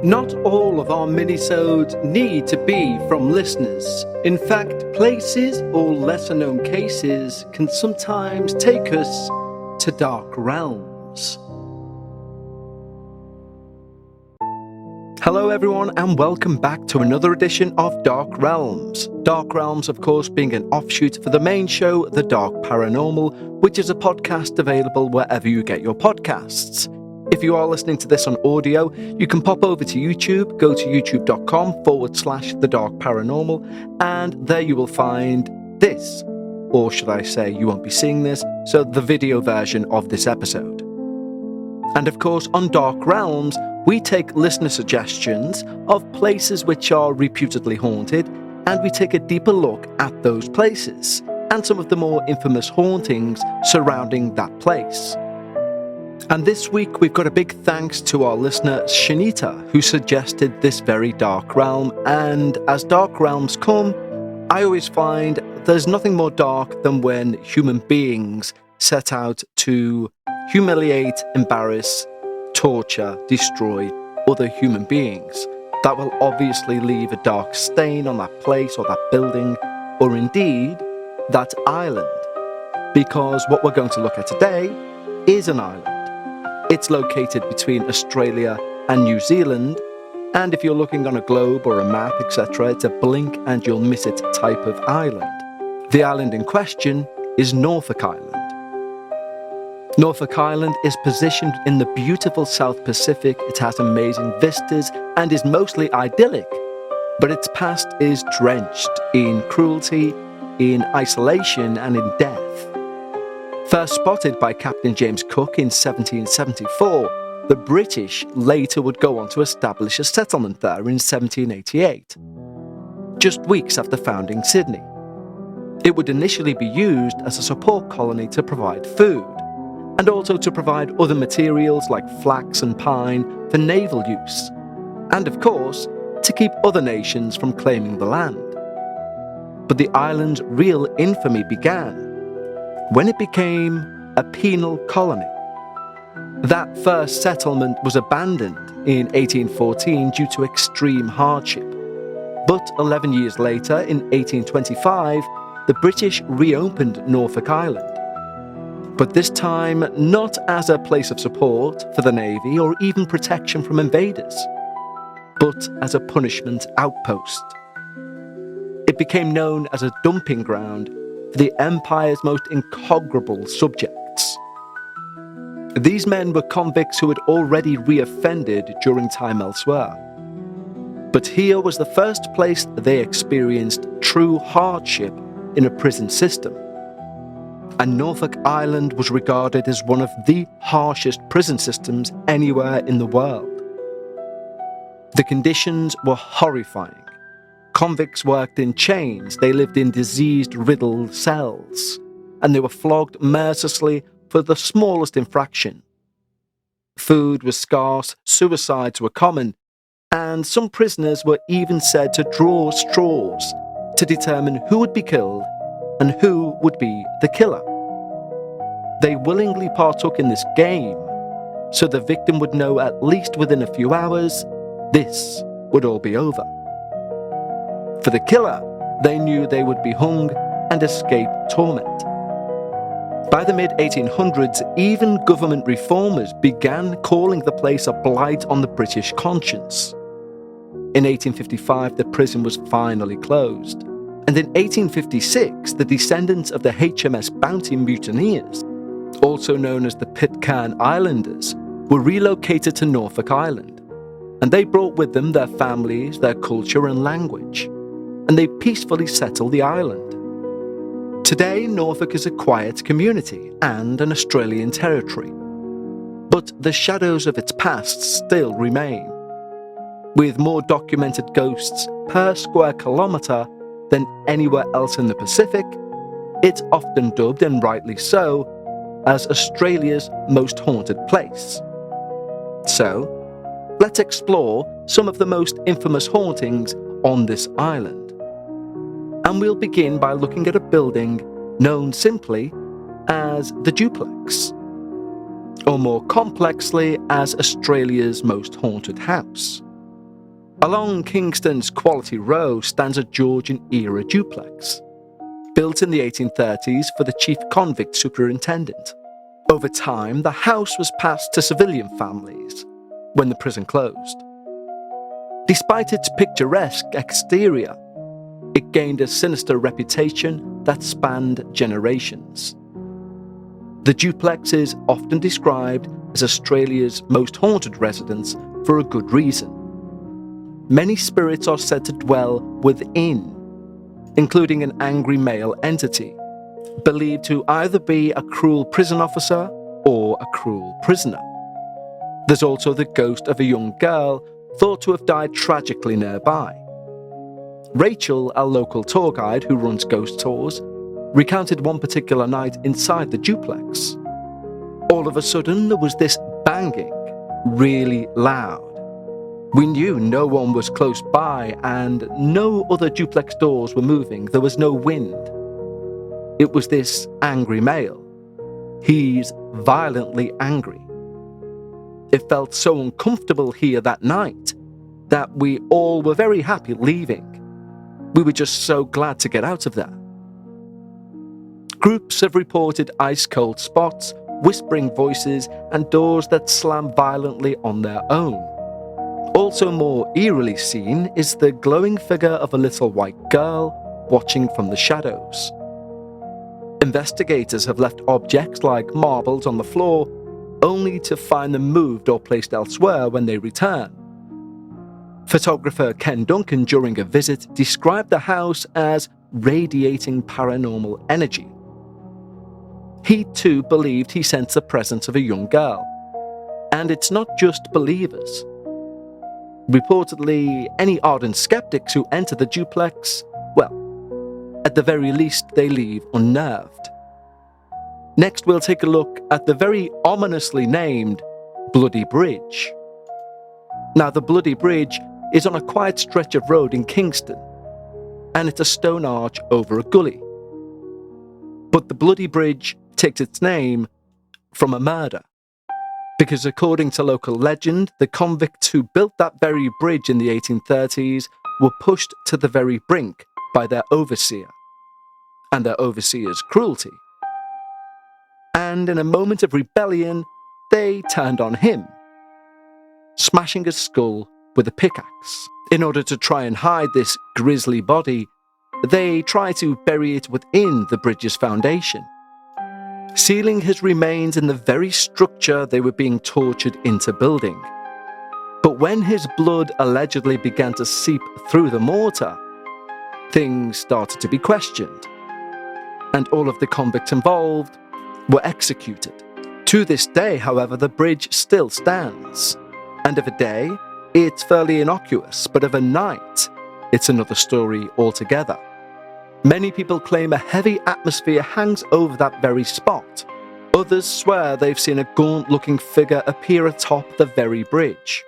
Not all of our minisodes need to be from listeners. In fact, places or lesser-known cases can sometimes take us to dark realms. Hello everyone and welcome back to another edition of Dark Realms. Dark Realms, of course, being an offshoot for the main show, The Dark Paranormal, which is a podcast available wherever you get your podcasts. If you are listening to this on audio, you can pop over to YouTube, go to youtube.com/The Dark Paranormal, and there you will find this. Or should I say, you won't be seeing this, so the video version of this episode. And of course, on Dark Realms, we take listener suggestions of places which are reputedly haunted, and we take a deeper look at those places, and some of the more infamous hauntings surrounding that place. And this week we've got a big thanks to our listener Shinnita, who suggested this very dark realm, and as dark realms come, I always find there's nothing more dark than when human beings set out to humiliate, embarrass, torture, destroy other human beings. That will obviously leave a dark stain on that place or that building, or indeed that island. Because what we're going to look at today is an island. It's located between Australia and New Zealand, and if you're looking on a globe or a map, etc., it's a blink and you'll miss it type of island. The island in question is Norfolk Island. Norfolk Island is positioned in the beautiful South Pacific. It has amazing vistas and is mostly idyllic, but its past is drenched in cruelty, in isolation, and in death. First spotted by Captain James Cook in 1774, the British later would go on to establish a settlement there in 1788, just weeks after founding Sydney. It would initially be used as a support colony to provide food, and also to provide other materials like flax and pine for naval use, and of course, to keep other nations from claiming the land. But the island's real infamy began when it became a penal colony. That first settlement was abandoned in 1814 due to extreme hardship. But 11 years later, in 1825, the British reopened Norfolk Island. But this time not as a place of support for the Navy or even protection from invaders, but as a punishment outpost. It became known as a dumping ground for the Empire's most incoggrable subjects. These men were convicts who had already reoffended during time elsewhere. But here was the first place they experienced true hardship in a prison system. And Norfolk Island was regarded as one of the harshest prison systems anywhere in the world. The conditions were horrifying. Convicts worked in chains, they lived in disease-riddled cells, and they were flogged mercilessly for the smallest infraction. Food was scarce, suicides were common, and some prisoners were even said to draw straws to determine who would be killed and who would be the killer. They willingly partook in this game, so the victim would know at least within a few hours this would all be over. For the killer, they knew they would be hung and escape torment. By the mid-1800s, even government reformers began calling the place a blight on the British conscience. In 1855, the prison was finally closed, and in 1856, the descendants of the HMS Bounty mutineers, also known as the Pitcairn Islanders, were relocated to Norfolk Island, and they brought with them their families, their culture and language, and they peacefully settled the island. Today, Norfolk is a quiet community and an Australian territory, but the shadows of its past still remain. With more documented ghosts per square kilometre than anywhere else in the Pacific, it's often dubbed, and rightly so, as Australia's most haunted place. So, let's explore some of the most infamous hauntings on this island. And we'll begin by looking at a building known simply as the Duplex, or more complexly as Australia's most haunted house. Along Kingston's Quality Row stands a Georgian-era duplex, built in the 1830s for the chief convict superintendent. Over time, the house was passed to civilian families when the prison closed. Despite its picturesque exterior, it gained a sinister reputation that spanned generations. The duplex is often described as Australia's most haunted residence for a good reason. Many spirits are said to dwell within, including an angry male entity, believed to either be a cruel prison officer or a cruel prisoner. There's also the ghost of a young girl thought to have died tragically nearby. Rachel, a local tour guide who runs ghost tours, recounted one particular night inside the duplex. All of a sudden, there was this banging, really loud. We knew no one was close by and no other duplex doors were moving. There was no wind. It was this angry male. He's violently angry. It felt so uncomfortable here that night that we all were very happy leaving. We were just so glad to get out of there. Groups have reported ice-cold spots, whispering voices, and doors that slam violently on their own. Also more eerily seen is the glowing figure of a little white girl watching from the shadows. Investigators have left objects like marbles on the floor, only to find them moved or placed elsewhere when they return. Photographer Ken Duncan, during a visit, described the house as radiating paranormal energy. He too believed he sensed the presence of a young girl. And it's not just believers. Reportedly, any ardent skeptics who enter the duplex, well, at the very least they leave unnerved. Next we'll take a look at the very ominously named Bloody Bridge. Now the Bloody Bridge is on a quiet stretch of road in Kingston, and it's a stone arch over a gully. But the Bloody Bridge takes its name from a murder, because according to local legend, the convicts who built that very bridge in the 1830s were pushed to the very brink by their overseer, and their overseer's cruelty. And in a moment of rebellion, they turned on him, smashing his skull with a pickaxe. In order to try and hide this grisly body, they try to bury it within the bridge's foundation, sealing his remains in the very structure they were being tortured into building. But when his blood allegedly began to seep through the mortar, things started to be questioned, and all of the convicts involved were executed. To this day, however, the bridge still stands, and of a day, it's fairly innocuous, but of a night, it's another story altogether. Many people claim a heavy atmosphere hangs over that very spot. Others swear they've seen a gaunt-looking figure appear atop the very bridge.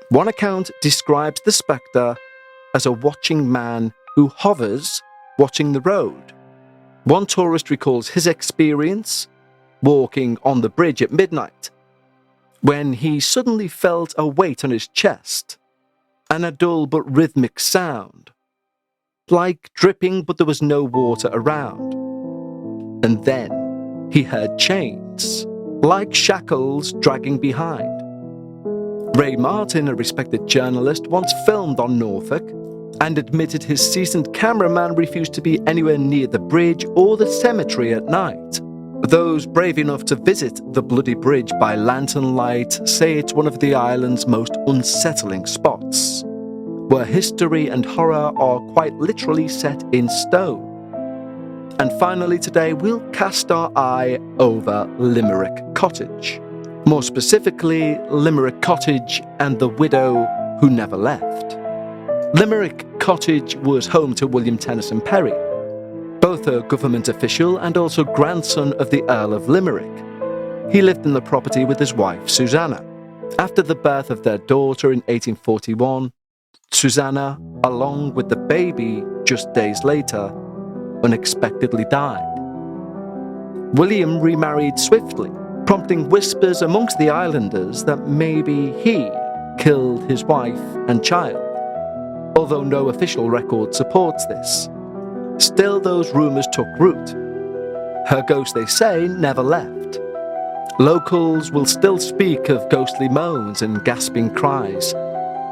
One account describes the spectre as a watching man who hovers, watching the road. One tourist recalls his experience walking on the bridge at midnight, when he suddenly felt a weight on his chest, and a dull but rhythmic sound, like dripping, but there was no water around. And then he heard chains, like shackles dragging behind. Ray Martin, a respected journalist, once filmed on Norfolk and admitted his seasoned cameraman refused to be anywhere near the bridge or the cemetery at night. Those brave enough to visit the Bloody Bridge by lantern light say it's one of the island's most unsettling spots, where history and horror are quite literally set in stone. And finally today, we'll cast our eye over Limerick Cottage. More specifically, Limerick Cottage and the widow who never left. Limerick Cottage was home to William Tennyson Perry, both a government official and also grandson of the Earl of Limerick. He lived in the property with his wife, Susanna. After the birth of their daughter in 1841, Susanna, along with the baby just days later, unexpectedly died. William remarried swiftly, prompting whispers amongst the islanders that maybe he killed his wife and child. although no official record supports this. Still, those rumours took root. Her ghost, they say, never left. Locals will still speak of ghostly moans and gasping cries,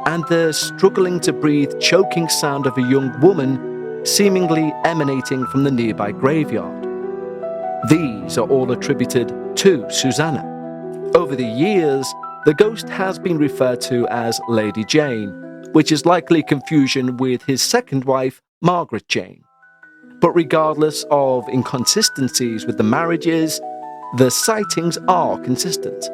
and the struggling to breathe, choking sound of a young woman seemingly emanating from the nearby graveyard. These are all attributed to Susanna. Over the years, the ghost has been referred to as Lady Jane, which is likely confusion with his second wife, Margaret Jane. But regardless of inconsistencies with the marriages, the sightings are consistent.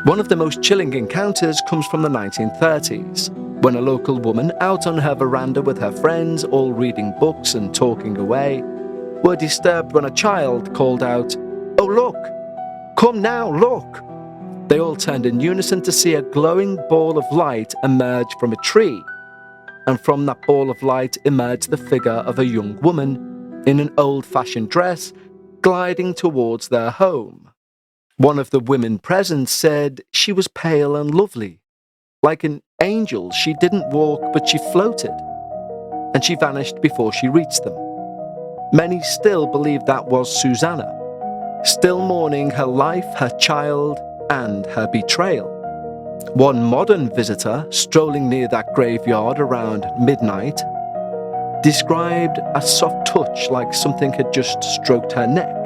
One of the most chilling encounters comes from the 1930s, when a local woman out on her veranda with her friends, all reading books and talking away, were disturbed when a child called out, "Oh look! Come now, look!" They all turned in unison to see a glowing ball of light emerge from a tree, and from that ball of light emerged the figure of a young woman in an old-fashioned dress gliding towards their home. One of the women present said she was pale and lovely. Like an angel, she didn't walk, but she floated, and she vanished before she reached them. Many still believe that was Susanna, still mourning her life, her child, and her betrayal. One modern visitor, strolling near that graveyard around midnight, described a soft touch like something had just stroked her neck.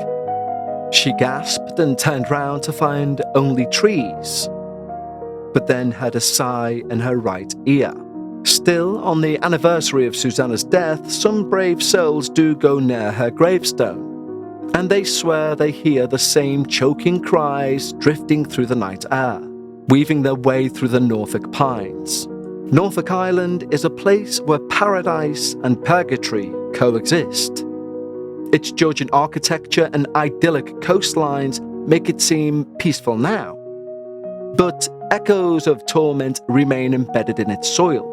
She gasped and turned round to find only trees, but then heard a sigh in her right ear. Still, on the anniversary of Susanna's death, some brave souls do go near her gravestone, and they swear they hear the same choking cries drifting through the night air, weaving their way through the Norfolk pines. Norfolk Island is a place where paradise and purgatory coexist. Its Georgian architecture and idyllic coastlines make it seem peaceful now, but echoes of torment remain embedded in its soil.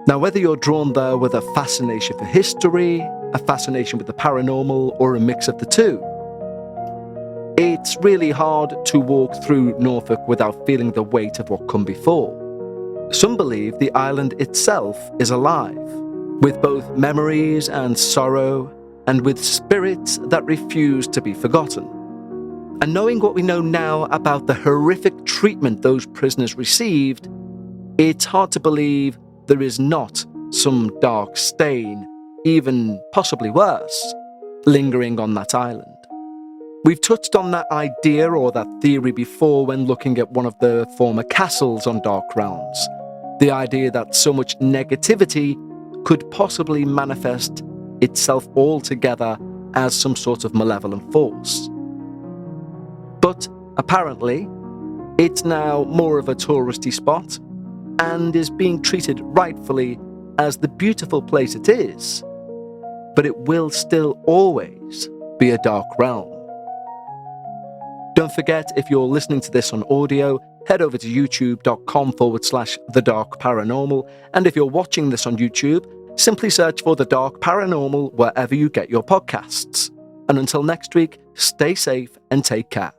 Now, whether you're drawn there with a fascination for history, a fascination with the paranormal, or a mix of the two, it's really hard to walk through Norfolk without feeling the weight of what come before. Some believe the island itself is alive, with both memories and sorrow, and with spirits that refuse to be forgotten. And knowing what we know now about the horrific treatment those prisoners received, it's hard to believe there is not some dark stain, even possibly worse, lingering on that island. We've touched on that idea or that theory before when looking at one of the former castles on Dark Realms. The idea that so much negativity could possibly manifest itself altogether as some sort of malevolent force. But apparently, it's now more of a touristy spot and is being treated rightfully as the beautiful place it is, but it will still always be a dark realm. Don't forget, if you're listening to this on audio, head over to youtube.com/The Dark Paranormal, and if you're watching this on YouTube, simply search for The Dark Paranormal wherever you get your podcasts. And until next week, stay safe and take care.